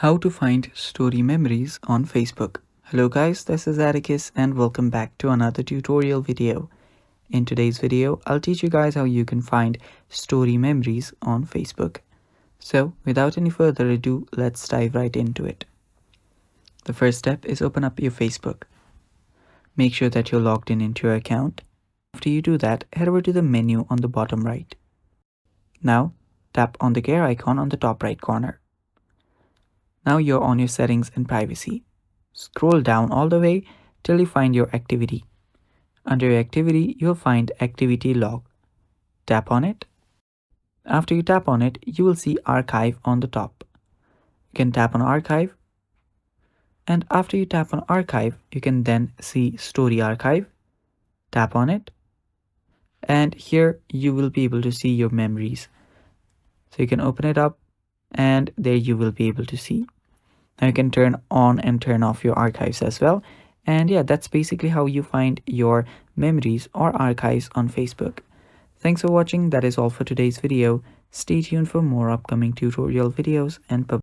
How to find story memories on Facebook. Hello guys, this is Atticus and welcome back to another tutorial video. In today's video, I'll teach you guys how you can find story memories on Facebook. So without any further ado, let's dive right into it. The first step is open up your Facebook. Make sure that you're logged in into your account. After you do that, head over to the menu on the bottom right. Now, tap on the gear icon on the top right corner. Now you're on your settings and privacy. Scroll down all the way till you find your activity. Under your activity, you'll find activity log. Tap on it. After you tap on it, you will see archive on the top. You can tap on archive. And after you tap on archive, you can then see story archive. Tap on it. And here you will be able to see your memories. So you can open it up and there you will be able to see. Now you can turn on and turn off your archives as well. And yeah, that's basically how you find your memories or archives on Facebook. Thanks for watching. That is all for today's video. Stay tuned for more upcoming tutorial videos and bye.